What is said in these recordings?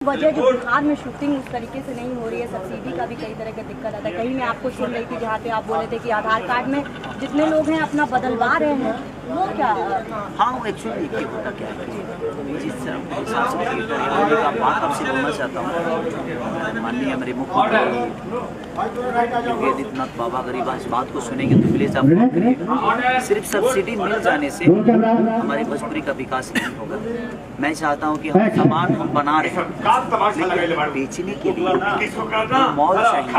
वजह जो बिहार में शूटिंग उस तरीके से नहीं हो रही है, सब्सिडी का भी कई तरह का दिक्कत आता है। कहीं मैं आपको सुन रही थी जहाँ पे आप बोले थे कि आधार कार्ड में जितने लोग हैं अपना बदलवा रहे हैं, वो क्या? हाँ, वो एक्चुअली देखिए होता क्या है कि जिस हिसाब से थिएटर है का बात आपसे बोलना चाहता हूँ। माननीय हमारे मुख्यमंत्री योगी आदित्यनाथ बाबा गरीब इस बात को सुनेंगे तो प्लीज आप बात करिए। सिर्फ सब्सिडी मिल जाने से हमारी भोजपुरी का विकास नहीं होगा। मैं चाहता हूँ कि हम सामान हम बना रहे हैं, बेचने के लिए मॉल चाहिए,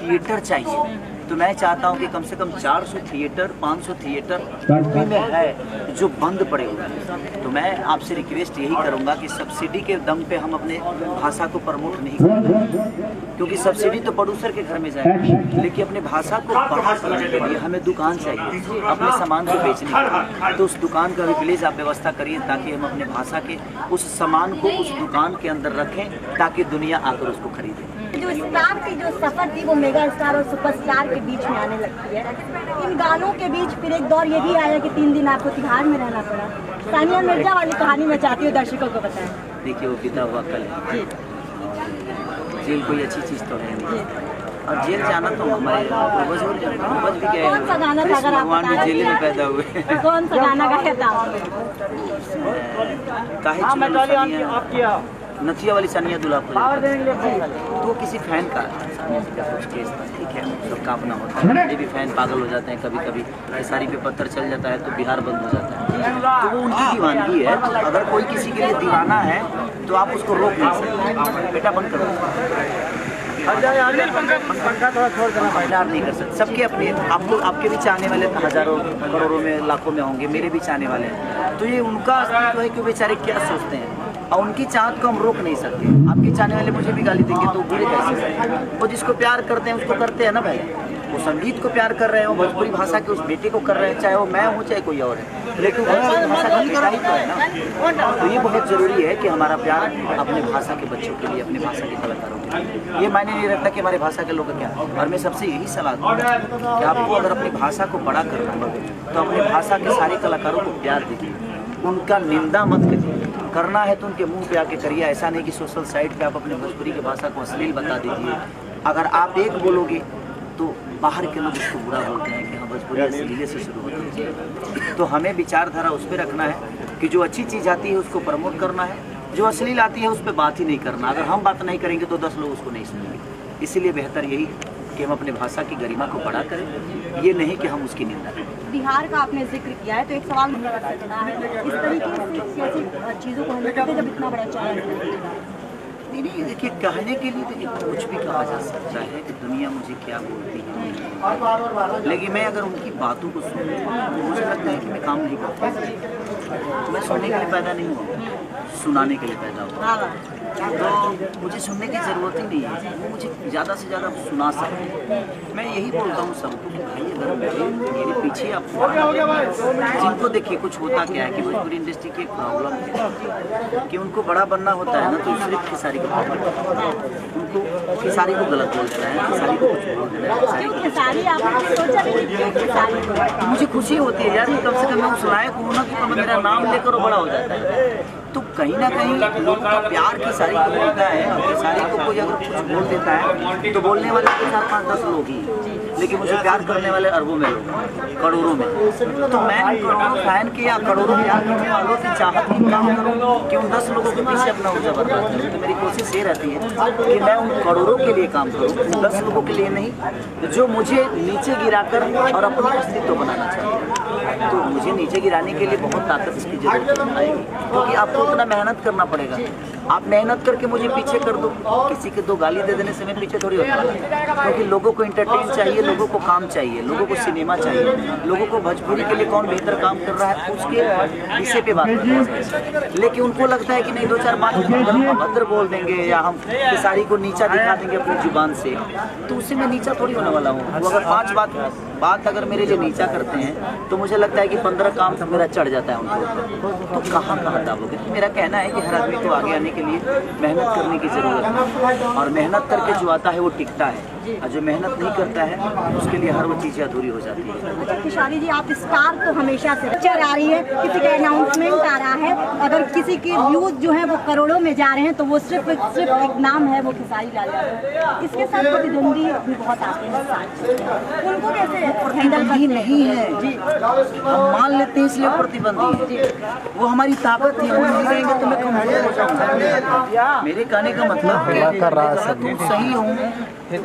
थिएटर चाहिए। तो मैं चाहता हूं कि कम से कम 400 थिएटर 500 थिएटर यूपी में है जो बंद पड़े हुए हैं। तो मैं आपसे रिक्वेस्ट यही करूंगा कि सब्सिडी के दम पे हम अपने भाषा को प्रमोट नहीं करें, क्योंकि सब्सिडी तो प्रोड्यूसर के घर में जाएगी, लेकिन अपने भाषा को बढ़ा करने के लिए हमें दुकान चाहिए अपने सामान को बेचने के लिए। तो उस दुकान का भी प्लीज आप व्यवस्था करिए ताकि हम अपने भाषा के उस सामान को उस दुकान के अंदर रखें ताकि दुनिया आकर उसको खरीदे। जो स्टार की जो सफर थी वो मेगा स्टार और सुपरस्टार के बीच में आने लगती है। इन गानों के बीच फिर एक दौर ये भी आया कि 3 दिन आपको तिहाड़ में रहना पड़ा। सानिया मिर्जा वाली कहानी मैं चाहती हूँ दर्शकों को बताएं। देखिए वो बीता हुआ कल है, जेल कोई अच्छी चीज़ तो है नहीं, और जेल जाना तो हमारे पूर्वज भी गए। कौन सा गाना था अगर आप भगवान भी जेल में पैदा हुए? कौन सा गाना गाया था? नथिया वाली सानिया दुल्हा तो किसी फैन का कुछ केस था, ठीक है, सबका अपना होता है। मुझे भी फैन पागल हो जाते हैं कभी कभी, खेसारी पे पत्थर चल जाता है तो बिहार बंद हो जाता है। तो वो उनकी दीवानगी है। तो अगर कोई किसी के लिए दीवाना है तो आप उसको रोक नहीं सकते। बेटा बंद करो, नहीं कर सकते। सबके अपने आपको आपके भी चाहने वाले हजारों करोड़ों में लाखों में होंगे, मेरे भी चाहने वाले हैं। तो ये उनका अस्तित्व है कि बेचारे क्या सोचते हैं, और उनकी चाहत को हम रोक नहीं सकते। आपके चाहने वाले मुझे भी गाली देंगे तो बुरे कैसे सकते? वो जिसको प्यार करते हैं उसको करते हैं ना भाई। वो संगीत को प्यार कर रहे हैं, वो भोजपुरी भाषा के उस बेटे को कर रहे हैं, चाहे वो मैं हूँ चाहे कोई और है, लेकिन भोजपुरी भाषा का बेटा ही तो है ना। तो ये बहुत ज़रूरी है कि हमारा प्यार अपने भाषा के बच्चों के लिए, अपने भाषा के कलाकारों के लिए। ये मायने नहीं रखता कि हमारे भाषा के लोग क्या। और मैं सबसे यही सलाह दूँगा कि आपको अगर अपनी भाषा को बड़ा करना है तो अपनी भाषा के सारे कलाकारों को प्यार दीजिए, उनका निंदा मत करिए। करना है तो उनके मुंह पे आके करिए। ऐसा नहीं कि सोशल साइट पे आप अपने भोजपुरी की भाषा को अश्लील बता दीजिए। अगर आप एक बोलोगे तो बाहर के लोग उसको बुरा बोलते हैं कि हाँ भोजपुरी अश्लील से शुरू होती है। तो हमें विचारधारा उस पर रखना है कि जो अच्छी चीज़ आती है उसको प्रमोट करना है, जो अश्लील आती है उस पर बात ही नहीं करना। अगर हम बात नहीं करेंगे तो 10 लोग उसको नहीं सुनेंगे। इसीलिए बेहतर यही कि हम अपने भाषा की गरिमा को बड़ा करें, ये नहीं कि हम उसकी निंदा करें। बिहार का आपने जिक्र किया है तो एक सवाल मुझे कर सकता है, इस तरीके से सियासी चीज़ों को हमें जब इतना बड़ा चैलेंज नहीं, देखिए कहने के लिए तो कुछ भी कहा जा सकता है कि दुनिया मुझे क्या बोलती है, लेकिन मैं अगर उनकी बातों को सुनूं तो मुझे लगता है कि मैं काम नहीं करता। मैं सुनने के लिए पैदा नहीं हुआ, सुनाने के लिए पैदा हुआ। तो मुझे सुनने की ज़रूरत ही नहीं है, वो मुझे ज़्यादा से ज़्यादा सुना सकते। मैं यही बोलता हूँ सबको कि भाई अगर मेरे पीछे आप जिनको देखिए कुछ होता क्या है कि भोजपुरी इंडस्ट्री की एक प्रॉब्लम है कि उनको बड़ा बनना होता है ना तो सिर्फ खेसारी को उनको खेसारी को गलत बोल देना है, खेसारी को कुछ बोल देना है। मुझे खुशी होती है यार, कम से कम मैं उस लायक हूँ ना कि मेरा नाम लेकर वो बड़ा हो जाता है। तो कहीं ना कहीं लोगों का प्यार खेसारी को मिलता है, और खेसारी को कोई अगर कुछ बोल देता है तो बोलने वाले तो 4-5-10 लोग ही, लेकिन मुझे प्यार करने वाले अरबों में लोग, करोड़ों में। तो मैं करोड़ों फैन के या करोड़ों प्यार करने वालों की चाहत की काम करूँ कि उन 10 लोगों के पीछे अपना ऊर्जा बर्बाद करूँ। तो मेरी कोशिश ये रहती है कि मैं उन करोड़ों के लिए काम करूँ, उन 10 लोगों के लिए नहीं जो मुझे नीचे गिराकर और अपना अस्तित्व बनाना चाहते हैं। तो मुझे नीचे गिराने के लिए बहुत ताकत इसकी जरूरत आएगी, क्योंकि आपको उतना मेहनत करना पड़ेगा। आप मेहनत करके मुझे पीछे कर दो, किसी के 2 गाली दे देने से मैं पीछे थोड़ी होता है, क्योंकि लोगों को एंटरटेन चाहिए, लोगों को काम चाहिए, लोगों को सिनेमा चाहिए, लोगों को भोजपुरी के लिए कौन बेहतर काम कर रहा है उसके विषय पे बात करते हैं। लेकिन उनको लगता है कि नहीं 2-4 बात अभद्र बोल देंगे या हम खेसारी को नीचा दिखा देंगे अपनी जुबान से, तो उससे मैं नीचा थोड़ी होने वाला हूँ। वो अगर 5 बात अगर मेरे लिए नीचा करते हैं तो मुझे लगता है कि 15 काम तो मेरा चढ़ जाता है उनको, तो कहाँ दाबोगे। मेरा कहना है कि हर आदमी को आगे आने के लिए मेहनत करने की ज़रूरत है, और मेहनत करके जो आता है वो टिकता है। और जो मेहनत नहीं करता है उसके लिए हर वो चीज़ें अधूरी हो जाती है। अच्छा खेसारी जी, आप स्टार तो हमेशा से पिक्चर आ रही है, किसी का अनाउंसमेंट आ रहा है, अगर किसी के व्यूज जो है वो करोड़ों में जा रहे हैं तो वो सिर्फ एक नाम है, वो खेसारी लाल यादव। इसके साथ प्रतिद्वंदी भी बहुत आते हैं साथ, उनको कैसे हैंडल करते नहीं है जी, हम मान लेते हैं इसलिए प्रतिबंधी है, वो हमारी ताकत है, वो नहीं रहेंगे तो मैं कमजोर हो जाऊंगा। मेरे कहने का मतलब है कि सही हूँ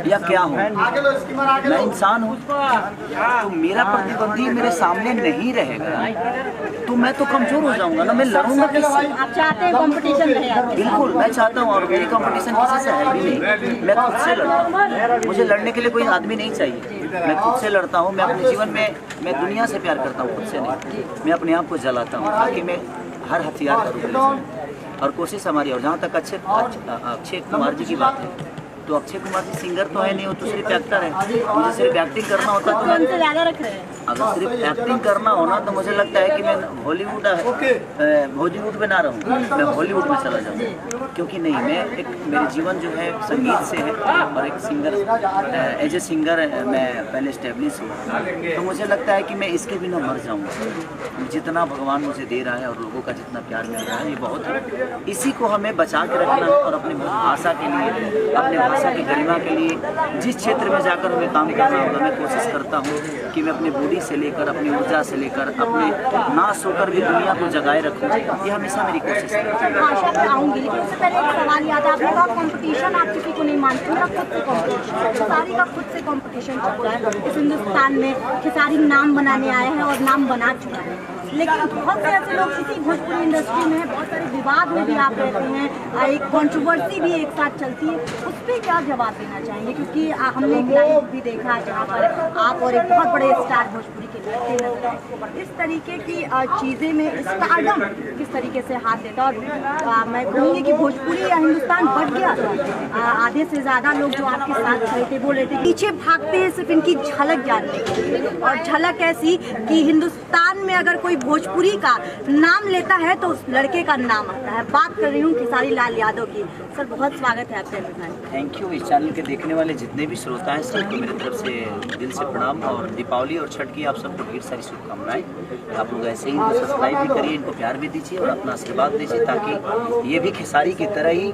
या क्या हूँ, मैं इंसान हूँ, तो मेरा प्रतिद्वंदी मेरे सामने नहीं रहेगा तो मैं तो कमजोर हो जाऊंगा ना, मैं लड़ूंगा किससे? आप चाहते हैं कंपटीशन रहे? बिल्कुल मैं चाहता हूँ, और मेरी कंपटीशन किसी से है भी नहीं, मैं खुद से लड़ता हूँ। मुझे लड़ने के लिए कोई आदमी नहीं चाहिए, मैं खुद से लड़ता हूँ। मैं अपने जीवन में मैं दुनिया से प्यार करता हूँ, खुद से नहीं। मैं अपने आप को जलाता हूँ ताकि मैं हर हथियार का रूप ले सकूं। और कोशिश हमारी, और जहाँ तक अक्षय कुमार जी की बात है, तो अक्षय कुमार जी सिंगर तो है नहीं, वो तो सिर्फ एक्टर है। मुझे सिर्फ एक्टिंग करना होता तो उनसे ज़्यादा रख रहे हैं। अगर सिर्फ एक्टिंग करना होना तो मुझे लगता है कि मैं हॉलीवुड में ना रहूँ, मैं हॉलीवुड में चला जाऊँ। क्योंकि नहीं, मैं एक मेरे जीवन जो है संगीत से है, और एक सिंगर एज ए सिंगर मैं पहले स्टेब्लिश हूँ, तो मुझे लगता है कि मैं इसके बिना मर जाऊँगा। जितना भगवान मुझे दे रहा है और लोगों का जितना प्यार मिल रहा है ये बहुत है, इसी को हमें बचा के रखना है। और अपनी भाषा के लिए, अपने भाषा की गरिमा के लिए जिस क्षेत्र में जाकर हमें काम करना होगा, मैं कोशिश करता हूँ कि मैं अपनी बॉडी से लेकर, अपनी ऊर्जा से लेकर, अपने ना सोकर भी दुनिया को जगाए रखूँ। ये हमेशा मेरी कोशिश है। भाषा पे आऊँगी, लेकिन उससे पहले एक सवाल याद है, आपने कहा कंपटीशन आप किसी को नहीं मानते, मेरा खुद से कंपटीशन, खेसारी का खुद से कंपटीशन चल रहा है इस हिंदुस्तान में। खेसारी नाम बनाने आए हैं और नाम बना चुका है, लेकिन बहुत से ऐसे लोग इसी भोजपुरी इंडस्ट्री में बहुत सारे विवाद में भी आप रहते हैं, एक कंट्रोवर्सी भी एक साथ चलती है, उस पर क्या जवाब देना चाहेंगे? क्योंकि हमने एक लाइव भी देखा जहाँ पर आप और एक बहुत बड़े स्टार भोजपुरी के लड़ते नजर आए, इस तरीके की चीज़ें में स्टारडम किस तरीके से हाथ देता है? और मैं कहूँगी कि भोजपुरी या हिंदुस्तान बढ़ गया था, आधे से ज़्यादा लोग जो आपके साथ खड़े थे वो रहते पीछे भागते हैं सिर्फ इनकी झलक जानने के लिए, और झलक ऐसी कि हिंदुस्तान में अगर कोई भोजपुरी का नाम लेता है तो उस लड़के का नाम आता है। बात कर रही हूँ खेसारी लाल यादव की। सर बहुत स्वागत है आपके में। Thank you. इस चैनल के देखने वाले जितने भी श्रोता हैं सबको मेरी तरफ से दिल से प्रणाम, और दीपावली और छठ की आप सबको ढेर सारी शुभकामनाएं। आप लोग ऐसे ही इनको सब्सक्राइब भी करिए, इनको प्यार भी दीजिए और अपना आशीर्वाद दीजिए, ताकि ये भी खेसारी की तरह ही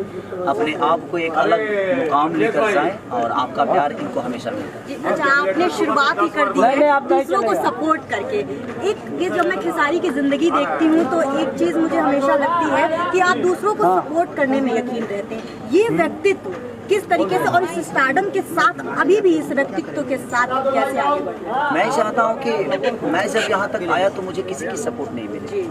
अपने आप को एक अलग मुकाम लेकर जाए और आपका प्यार इनको हमेशा मिलता है। अच्छा, आपने शुरुआत ही कर दी है दूसरों को सपोर्ट करके। एक ये जब मैं खेसारी की जिंदगी देखती हूँ तो एक चीज़ मुझे हमेशा लगती है कि आप दूसरों को सपोर्ट करने में यकीन रहते हैं। ये व्यक्तित्व किस तरीके से और इस स्टारडम के साथ अभी भी इस व्यक्तित्व के साथ कैसे आगे बढ़े? मैं चाहता हूँ कि मैं जब यहाँ तक आया तो मुझे किसी की सपोर्ट नहीं मिली,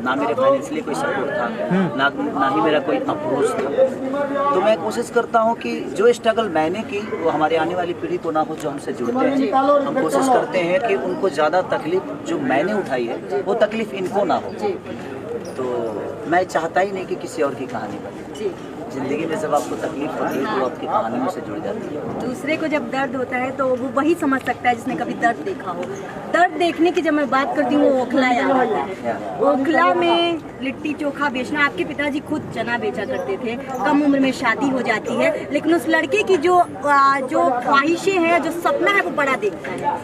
ना मेरे फाइनेंशियली कोई सपोर्ट था, ना ही मेरा कोई अप्रोच था। तो मैं कोशिश करता हूँ कि जो स्ट्रगल मैंने की वो हमारे आने वाली पीढ़ी को ना हो, जो हमसे जुड़ते हैं। हम कोशिश करते हैं कि उनको ज़्यादा तकलीफ जो मैंने उठाई है वो तकलीफ इनको ना हो। तो मैं चाहता ही नहीं कि किसी और की कहानी बने। जिंदगी में जब आपको तकलीफ होती है तो आपकी कहानियों से जुड़ जाती है। दूसरे को जब दर्द होता है तो वो वही समझ सकता है जिसने कभी दर्द देखा हो। दर्द देखने की जब मैं बात करती हूँ वो ओखला याद आता है। ओखला में लिट्टी चोखा बेचना, आपके पिताजी खुद चना बेचा करते थे, कम उम्र में शादी हो जाती है, लेकिन उस लड़के की जो ख्वाहिशें हैं, जो सपना है वो बड़ा देखता है।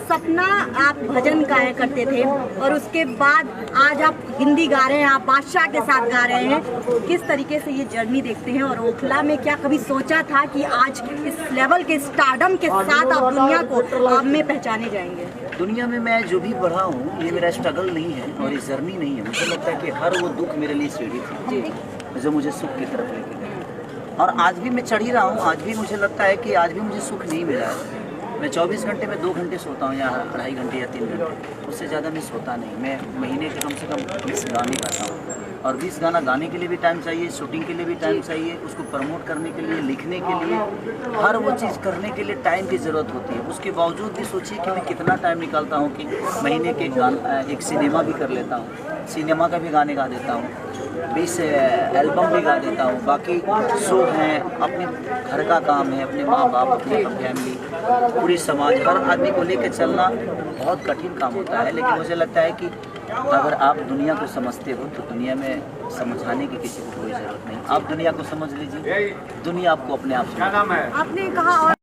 सपना आप भजन गाया करते थे और उसके बाद आज आप हिंदी गा रहे हैं, आप बादशाह के साथ गा रहे हैं। किस तरीके से ये जर्नी देखते हैं? और ओखला में क्या कभी सोचा था कि आज इस लेवल के स्टारडम के साथ आप दुनिया को में पहचाने जाएंगे? दुनिया में मैं जो भी बढ़ा हूँ ये मेरा स्ट्रगल नहीं है और ये जर्नी नहीं है। मुझे लगता है कि हर वो दुख मेरे लिए सीढ़ी थी जो मुझे सुख की तरफ लेके गया, और आज भी मैं चढ़ ही रहा हूँ। आज भी मुझे लगता है कि आज भी मुझे सुख नहीं मिला है। मैं 24 घंटे में 2 घंटे सोता हूँ या 2.5 घंटे या 3 घंटे, उससे ज़्यादा मैं सोता नहीं। मैं महीने के कम से कम 20 गाने गाता हूँ, और 20 गाना गाने के लिए भी टाइम चाहिए, शूटिंग के लिए भी टाइम चाहिए, उसको प्रमोट करने के लिए, लिखने के लिए, हर वो चीज़ करने के लिए टाइम की ज़रूरत होती है। उसके बावजूद भी सोचिए कि मैं कितना टाइम निकालता हूँ कि महीने के एक सिनेमा भी कर लेता हूँ, सिनेमा का भी गाने गा देता हूँ, 20 एल्बम भी गा देता हूँ। बाकी शो हैं, अपने घर का काम है, अपने माँ बाप, अपनी फैमिली, पूरी समाज, हर आदमी को लेकर चलना बहुत कठिन काम होता है। लेकिन मुझे लगता है कि अगर आप दुनिया को समझते हो तो दुनिया में समझाने की किसी को कोई ज़रूरत नहीं। आप दुनिया को समझ लीजिए, दुनिया आपको अपने आप समझ। आपने कहा और